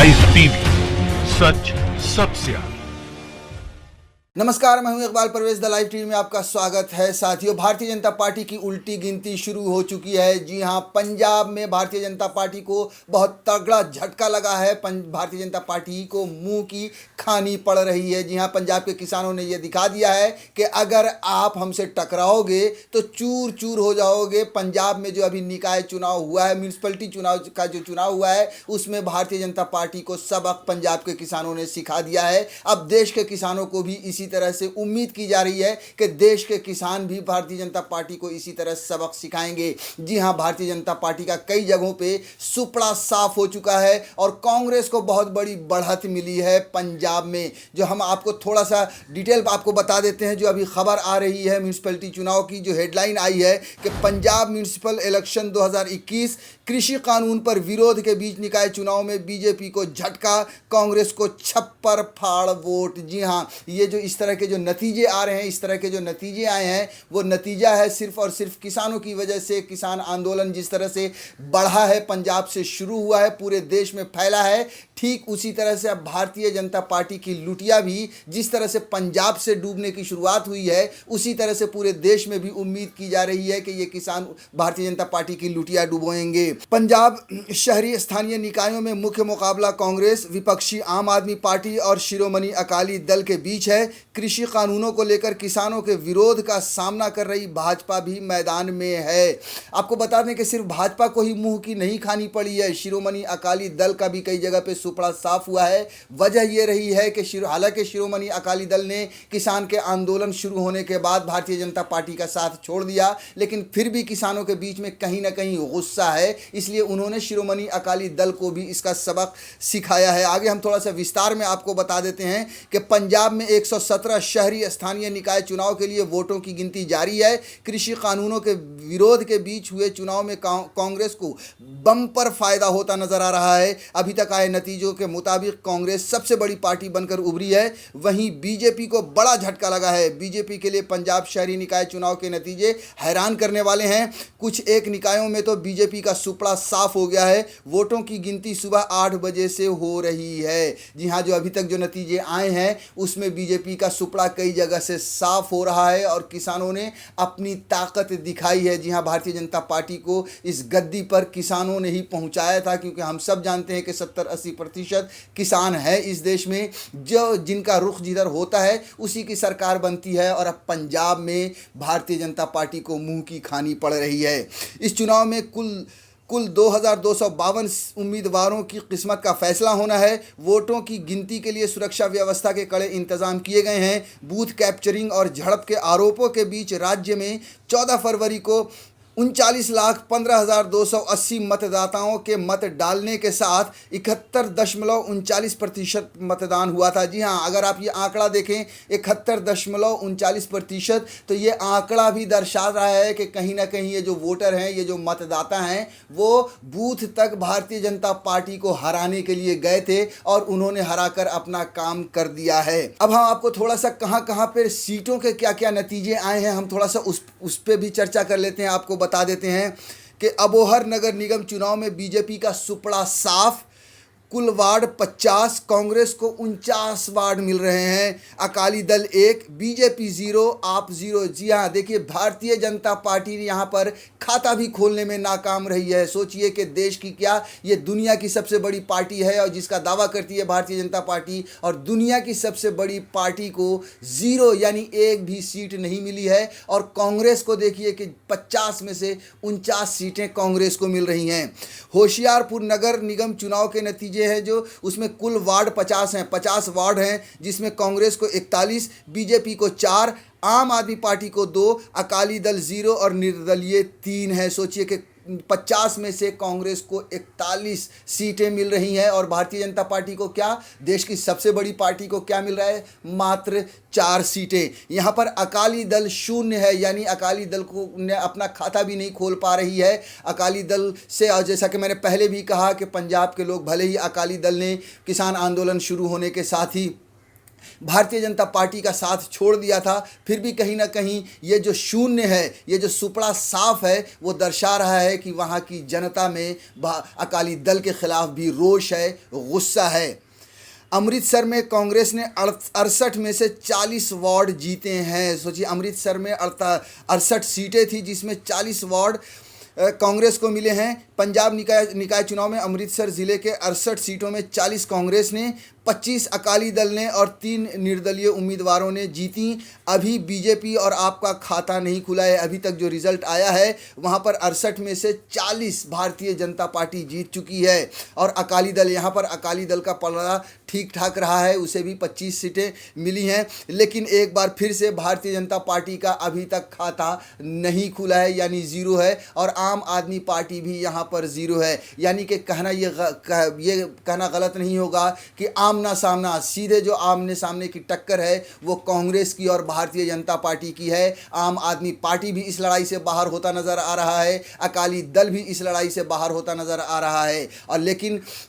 Live TV, सच सबसे आगे। नमस्कार, मैं हूं Iqbal Parvez. The live TV में आपका स्वागत है। साथियों, भारतीय जनता पार्टी की उल्टी गिनती शुरू हो चुकी है। जी हां, पंजाब में भारतीय जनता पार्टी को बहुत तगड़ा झटका लगा है। भारतीय जनता पार्टी को मुंह की खानी पड़ रही है। जी हां, पंजाब के किसानों ने यह दिखा दिया है कि अगर आप हमसे टकराओगे तो चूर चूर हो जाओगे। पंजाब में जो अभी निकाय चुनाव हुआ है, म्यूनसिपलिटी चुनाव का जो चुनाव हुआ है, उसमें भारतीय जनता पार्टी को सबक पंजाब के किसानों ने सिखा दिया है। अब देश के किसानों को भी इसी तरह से उम्मीद की जा रही है कि देश के किसान भी भारतीय जनता पार्टी को इसी तरह सबक सिखाएंगे। जी हां, भारतीय जनता पार्टी का कई जगहों पे सुपड़ा साफ हो चुका है और कांग्रेस को बहुत बड़ी बढ़त मिली है पंजाब में। जो हम आपको थोड़ा सा डिटेल आपको बता देते हैं। जो अभी खबर आ रही है म्यूनसिपलिटी चुनाव की, जो हेडलाइन आई है कि पंजाब म्यूनसिपल इलेक्शन 2021 कृषि कानून पर विरोध के बीच निकाय चुनाव में बीजेपी को झटका, कांग्रेस को छप्पर फाड़ वोट। जी हां, ये जो इस तरह के जो नतीजे आ रहे हैं, इस तरह के जो नतीजे आए हैं, वो नतीजा है सिर्फ और सिर्फ किसानों की वजह से। किसान आंदोलन जिस तरह से बढ़ा है, पंजाब से शुरू हुआ है, पूरे देश में फैला है, ठीक उसी तरह से अब भारतीय जनता पार्टी की लुटिया भी जिस तरह से पंजाब से डूबने की शुरुआत हुई है, उसी तरह से पूरे देश में भी उम्मीद की जा रही है कि ये किसान भारतीय जनता पार्टी की लुटिया डुबोएंगे। पंजाब शहरी स्थानीय निकायों में मुख्य मुकाबला कांग्रेस, विपक्षी आम आदमी पार्टी और शिरोमणि अकाली दल के बीच है। कृषि कानूनों को लेकर किसानों के विरोध का सामना कर रही भाजपा भी मैदान में है। आपको बता दें कि सिर्फ भाजपा को ही मुंह की नहीं खानी पड़ी है, शिरोमणि अकाली दल का भी कई जगह पे सुपड़ा साफ हुआ है। वजह यह रही है कि हालांकि शिरोमणि अकाली दल ने किसान के आंदोलन शुरू होने के बाद भारतीय जनता पार्टी का साथ छोड़ दिया, लेकिन फिर भी किसानों के बीच में कहीं ना कहीं गुस्सा है, इसलिए उन्होंने शिरोमणि अकाली दल को भी इसका सबक सिखाया है। आगे हम थोड़ा सा विस्तार में आपको बता देते हैं कि पंजाब में 117 शहरी स्थानीय निकाय चुनाव के लिए वोटों की गिनती जारी है। कृषि कानूनों के विरोध के बीच हुए चुनाव में कांग्रेस को बम्पर फायदा होता नजर आ रहा है। अभी तक आए नतीजों के मुताबिक कांग्रेस सबसे बड़ी पार्टी बनकर उभरी है। वहीं बीजेपी को बड़ा झटका लगा है। बीजेपी के लिए पंजाब शहरी निकाय चुनाव के नतीजे हैरान करने वाले हैं। कुछ एक निकायों में तो बीजेपी का सुपड़ा साफ हो गया है। वोटों की गिनती सुबह 8 बजे से हो रही है। जी हाँ, जो अभी तक जो नतीजे आए हैं उसमें बीजेपी का सुपड़ा कई जगह से साफ हो रहा है और किसानों ने अपनी ताकत दिखाई है। जी हाँ, भारतीय जनता पार्टी को इस गद्दी पर किसानों ने ही पहुंचाया था, क्योंकि हम सब जानते हैं कि 70-80% किसान है इस देश में। जो जिनका रुख जिधर होता है उसी की सरकार बनती है और अब पंजाब में भारतीय जनता पार्टी को मुंह की खानी पड़ रही है। इस चुनाव में कुल 2252 उम्मीदवारों की किस्मत का फैसला होना है। वोटों की गिनती के लिए सुरक्षा व्यवस्था के कड़े इंतजाम किए गए हैं। बूथ कैप्चरिंग और झड़प के आरोपों के बीच राज्य में 14 फरवरी को 39,15,280 मतदाताओं के मत डालने के साथ 71.39% मतदान हुआ था। जी हाँ, अगर आप ये आंकड़ा देखें 71.39%, तो ये आंकड़ा भी दर्शा रहा है कि कहीं ना कहीं ये जो वोटर हैं, ये जो मतदाता हैं, वो बूथ तक भारतीय जनता पार्टी को हराने के लिए गए थे और उन्होंने हराकर अपना काम कर दिया है। अब हम आपको थोड़ा सा कहाँ कहाँ पर सीटों के क्या क्या नतीजे आए हैं, हम थोड़ा सा उस पर भी चर्चा कर लेते हैं। आपको बता देते हैं कि अबोहर नगर निगम चुनाव में बीजेपी का सुपड़ा साफ। कुल वार्ड 50, कांग्रेस को 49 वार्ड मिल रहे हैं। अकाली दल 1, बीजेपी 0, आप 0। जी हाँ, देखिए, भारतीय जनता पार्टी यहाँ पर खाता भी खोलने में नाकाम रही है। सोचिए कि देश की क्या, ये दुनिया की सबसे बड़ी पार्टी है और जिसका दावा करती है भारतीय जनता पार्टी, और दुनिया की सबसे बड़ी पार्टी को 0 यानी एक भी सीट नहीं मिली है। और कांग्रेस को देखिए कि 50 में से 49 सीटें कांग्रेस को मिल रही हैं। होशियारपुर नगर निगम चुनाव के नतीजे है जो, उसमें कुल वार्ड 50 हैं, 50 वार्ड हैं, जिसमें कांग्रेस को 41, बीजेपी को 4, आम आदमी पार्टी को 2, अकाली दल 0 और निर्दलीय 3 है। सोचिए कि 50 में से कांग्रेस को 41 सीटें मिल रही हैं और भारतीय जनता पार्टी को क्या, देश की सबसे बड़ी पार्टी को क्या मिल रहा है, मात्र 4 सीटें। यहाँ पर अकाली दल 0 है, यानी अकाली दल को ने अपना खाता भी नहीं खोल पा रही है। अकाली दल से, और जैसा कि मैंने पहले भी कहा कि पंजाब के लोग, भले ही अकाली दल ने किसान आंदोलन शुरू होने के साथ ही भारतीय जनता पार्टी का साथ छोड़ दिया था, फिर भी कहीं ना कहीं ये जो शून्य है, ये जो सुपड़ा साफ है, वो दर्शा रहा है कि वहाँ की जनता में अकाली दल के खिलाफ भी रोष है, गुस्सा है। अमृतसर में कांग्रेस ने 68 में से 40 वार्ड जीते हैं। सोचिए, अमृतसर में 68 सीटें थी जिसमें 40 वार्ड कांग्रेस को मिले हैं। पंजाब निकाय चुनाव में अमृतसर ज़िले के 68 सीटों में 40 कांग्रेस ने, 25 अकाली दल ने और 3 निर्दलीय उम्मीदवारों ने जीती। अभी बीजेपी और आपका खाता नहीं खुला है। अभी तक जो रिज़ल्ट आया है वहाँ पर 68 में से 40 भारतीय जनता पार्टी जीत चुकी है। और अकाली दल, यहाँ पर अकाली दल का पलड़ा ठीक ठाक रहा है, उसे भी 25 सीटें मिली हैं। लेकिन एक बार फिर से भारतीय जनता पार्टी का अभी तक खाता नहीं खुला है, यानी ज़ीरो है। और आम आदमी पार्टी भी यहाँ पर ज़ीरो है। यानी कि कहना ये कहना गलत नहीं होगा कि आमना सामना, सीधे जो आमने सामने की टक्कर है वो कांग्रेस की और भारतीय जनता पार्टी की है। आम आदमी पार्टी भी इस लड़ाई से बाहर होता नज़र आ रहा है, अकाली दल भी इस लड़ाई से बाहर होता नज़र आ रहा है।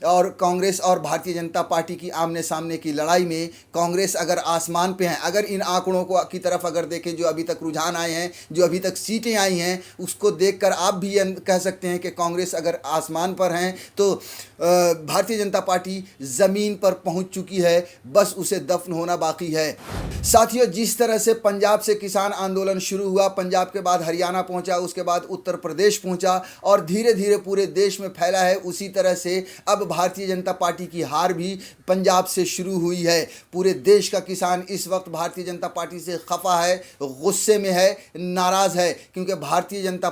और कांग्रेस और भारतीय जनता पार्टी की आमने सामने की लड़ाई में कांग्रेस अगर आसमान पे है, अगर इन आंकड़ों को की तरफ अगर देखें जो अभी तक रुझान आए हैं, जो अभी तक सीटें आई हैं, उसको देखकर आप भी कह सकते हैं कि कांग्रेस अगर आसमान पर हैं तो भारतीय जनता पार्टी ज़मीन पर पहुंच चुकी है, बस उसे दफन होना बाकी है। साथियों, जिस तरह से पंजाब से किसान आंदोलन शुरू हुआ, पंजाब के बाद हरियाणा पहुंचा, उसके बाद उत्तर प्रदेश पहुंचा और धीरे धीरे पूरे देश में फैला है, उसी तरह से अब भारतीय जनता पार्टी की हार भी पंजाब से शुरू हुई है। पूरे देश का किसान इस वक्त भारतीय जनता पार्टी से खफा है, गुस्से में है, नाराज़ है, क्योंकि भारतीय जनता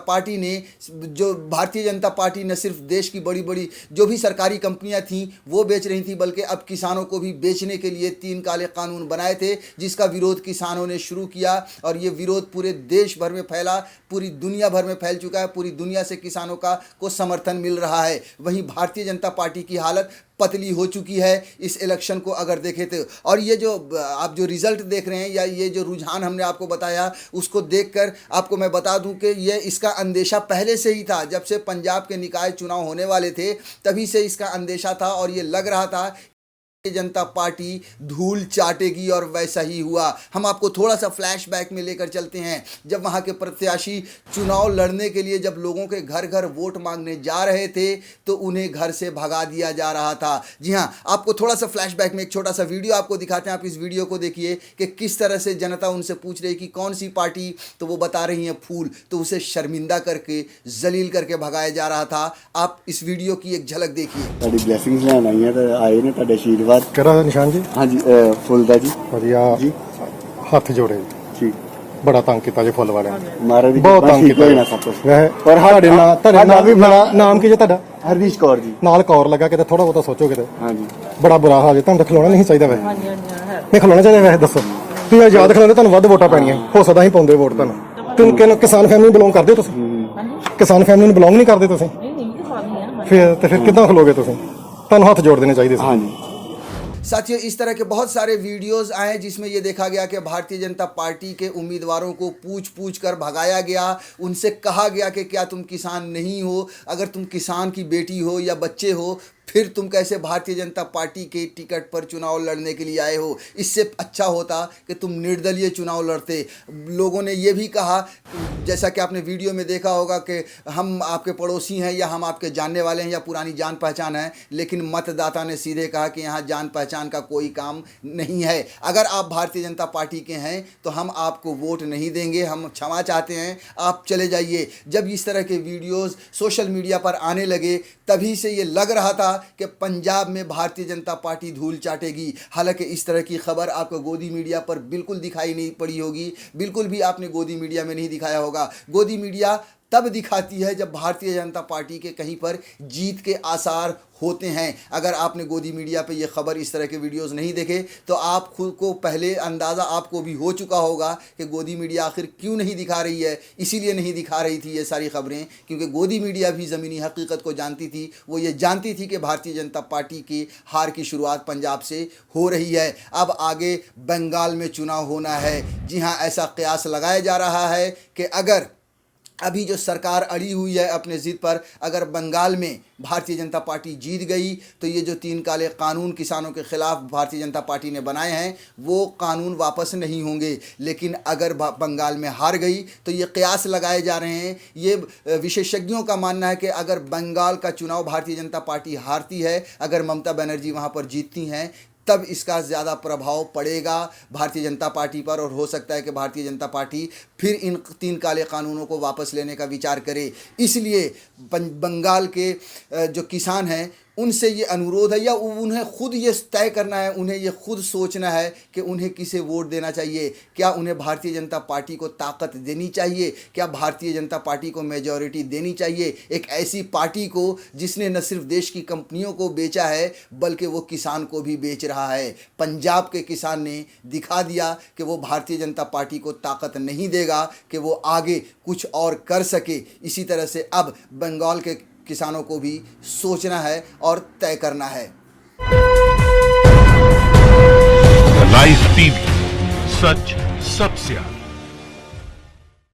पार्टी न सिर्फ देश की बड़ी बड़ी जो भी सरकारी कंपनियां थीं वो बेच रही थी, बल्कि अब किसानों को भी बेचने के लिए 3 काले कानून बनाए थे, जिसका विरोध किसानों ने शुरू किया। और ये विरोध पूरे देश भर में फैला, पूरी दुनिया भर में फैल चुका है। पूरी दुनिया से किसानों को समर्थन मिल रहा है। वहीं भारतीय जनता पार्टी की हालत पतली हो चुकी है इस इलेक्शन को अगर देखें तो। और ये जो आप जो रिज़ल्ट देख रहे हैं या ये जो रुझान हमने आपको बताया, उसको देखकर आपको मैं बता दूं कि ये इसका अंदेशा पहले से ही था। जब से पंजाब के निकाय चुनाव होने वाले थे तभी से इसका अंदेशा था और ये लग रहा था जनता पार्टी धूल चाटेगी, और वैसा ही हुआ। हम आपको थोड़ा सा फ्लैशबैक में लेकर चलते हैं। जब वहाँ के प्रत्याशी चुनाव लड़ने के लिए जब लोगों के घर घर वोट मांगने जा रहे थे तो उन्हें घर से भगा दिया जा रहा था। जी हाँ, आपको थोड़ा सा फ्लैशबैक में एक छोटा सा वीडियो आपको दिखाते हैं। आप इस वीडियो को देखिए कि किस तरह से जनता उनसे पूछ रही कि कौन सी पार्टी, तो वो बता रही हैं फूल, तो उसे शर्मिंदा करके, जलील करके भगाया जा रहा था। आप इस वीडियो की एक झलक देखिए। ब्लेसिंग्स लेन आई है तो आए ने ਤੁਹਾਡੇ ਆਸ਼ੀਰਵਾਦ। ਕਿਹੜਾ ਨਿਸ਼ਾਨ ਜੀ? ਹਾਂਜੀ ਫੁੱਲ ਦਾ ਜੀ। ਵਧੀਆ ਜੀ ਹੱਥ ਜੋੜੇ ਜੀ। ਠੀਕ। ਬੜਾ ਤੰਗ ਕੀਤਾ ਜੀ ਫੁੱਲ ਵਾਲਿਆਂ ਨੇ, ਮਹਾਰਾਜ ਦੀ ਬਹੁਤ ਕਿਰਪਾ ਤੰਗ ਠੀਕ ਕੀਤਾ ਹੋਏ ਨਾ ਸਭ ਕੁਝ। ਵੈਸੇ ਪਰ ਤੁਹਾਡੇ ਨਾਲ ਵੀ ਬੜਾ ਨਾਮ ਕੀ ਜੀ ਤੁਹਾਡਾ? ਹਰਦੀਸ਼ ਕੌਰ ਜੀ। ਨਾਲ ਕੌਰ ਲੱਗਾ ਕਿਤੇ, ਥੋੜਾ ਬਹੁਤਾ ਸੋਚੋ ਕਿਤੇ। ਹਾਂਜੀ ਬੜਾ ਬੁਰਾ ਹਾਲ ਜੀ, ਤੁਹਾਨੂੰ ਤਾਂ ਖਿਲਾਉਣਾ ਨਹੀਂ ਚਾਹੀਦਾ ਵੈਸੇ। ਨਹੀਂ ਖਿਲਾਉਣਾ ਚਾਹੀਦਾ ਵੈਸੇ, ਦੱਸੋ ਤੁਸੀਂ ਆਜ਼ਾਦ ਖਿਲਾਉਂਦੇ ਤੁਹਾਨੂੰ ਵੱਧ ਵੋਟਾਂ ਪੈਣੀਆਂ, ਹੋ ਸਕਦਾ ਅਸੀਂ ਪਾਉਂਦੇ ਵੋਟ ਤੁਹਾਨੂੰ। ਕਿਉਂ ਕਿਸਾਨ ਫੈਮਿਲੀ ਨੂੰ ਬਿਲੋਂਗ ਕਰਦੇ ਹੋ ਤੁਸੀਂ? ਕਿਸਾਨ ਫੈਮਿਲੀ ਨੂੰ ਬਿਲੋਂਗ ਨਹੀਂ ਕਰਦੇ ਤੁਸੀਂ? ਫਿਰ ਕਿੱਦਾਂ ਖਲੋਗੇ ਤੁਸੀਂ? ਤੁਹਾਨੂੰ ਹੱਥ ਜੋੜ ਦੇਣੇ ਚਾਹੀਦੇ ਸੀ। ਹਾਂਜੀ। साथियों, इस तरह के बहुत सारे वीडियोस आए जिसमें ये देखा गया कि भारतीय जनता पार्टी के उम्मीदवारों को पूछ कर भगाया गया। उनसे कहा गया कि क्या तुम किसान नहीं हो? अगर तुम किसान की बेटी हो या बच्चे हो फिर तुम कैसे भारतीय जनता पार्टी के टिकट पर चुनाव लड़ने के लिए आए हो? इससे अच्छा होता कि तुम निर्दलीय चुनाव लड़ते। लोगों ने ये भी कहा, जैसा कि आपने वीडियो में देखा होगा, कि हम आपके पड़ोसी हैं या हम आपके जानने वाले हैं या पुरानी जान पहचान है। लेकिन मतदाता ने सीधे कहा कि यहाँ जान पहचान का कोई काम नहीं है। अगर आप भारतीय जनता पार्टी के हैं तो हम आपको वोट नहीं देंगे, हम क्षमा चाहते हैं, आप चले जाइए। जब इस तरह के वीडियोज़ सोशल मीडिया पर आने लगे तभी से ये लग रहा था कि पंजाब में भारतीय जनता पार्टी धूल चाटेगी। हालांकि इस तरह की खबर आपको गोदी मीडिया पर बिल्कुल दिखाई नहीं पड़ी होगी, बिल्कुल भी आपने गोदी मीडिया में नहीं दिखाया होगा। गोदी मीडिया तब दिखाती है जब भारतीय जनता पार्टी के कहीं पर जीत के आसार होते हैं। अगर आपने गोदी मीडिया पे ये खबर, इस तरह के वीडियोस नहीं देखे तो आप खुद को पहले अंदाज़ा आपको भी हो चुका होगा कि गोदी मीडिया आखिर क्यों नहीं दिखा रही है। इसीलिए नहीं दिखा रही थी ये सारी खबरें क्योंकि गोदी मीडिया भी ज़मीनी हकीकत को जानती थी। वो ये जानती थी कि भारतीय जनता पार्टी की हार की शुरुआत पंजाब से हो रही है। अब आगे बंगाल में चुनाव होना है। जी हाँ, ऐसा कयास लगाया जा रहा है कि अगर अभी जो सरकार अड़ी हुई है अपने ज़िद पर, अगर बंगाल में भारतीय जनता पार्टी जीत गई तो ये जो 3 काले कानून किसानों के खिलाफ भारतीय जनता पार्टी ने बनाए हैं वो कानून वापस नहीं होंगे। लेकिन अगर बंगाल में हार गई तो ये कयास लगाए जा रहे हैं, ये विशेषज्ञों का मानना है कि अगर बंगाल का चुनाव भारतीय जनता पार्टी हारती है, अगर ममता बनर्जी वहाँ पर जीतती हैं, तब इसका ज़्यादा प्रभाव पड़ेगा भारतीय जनता पार्टी पर और हो सकता है कि भारतीय जनता पार्टी फिर इन 3 काले कानूनों को वापस लेने का विचार करे। इसलिए बंगाल के जो किसान हैं उनसे ये अनुरोध है, या उन्हें खुद ये तय करना है, उन्हें ये खुद सोचना है कि उन्हें किसे वोट देना चाहिए। क्या उन्हें भारतीय जनता पार्टी को ताकत देनी चाहिए? क्या भारतीय जनता पार्टी को मेजॉरिटी देनी चाहिए? एक ऐसी पार्टी को जिसने न सिर्फ देश की कंपनियों को बेचा है बल्कि वो किसान को भी बेच रहा है। पंजाब के किसान ने दिखा दिया कि वो भारतीय जनता पार्टी को ताकत नहीं देगा कि वो आगे कुछ और कर सके। इसी तरह से अब बंगाल के किसानों को भी सोचना है और तय करना है। लाइव टीवी, सच सबसे आगे।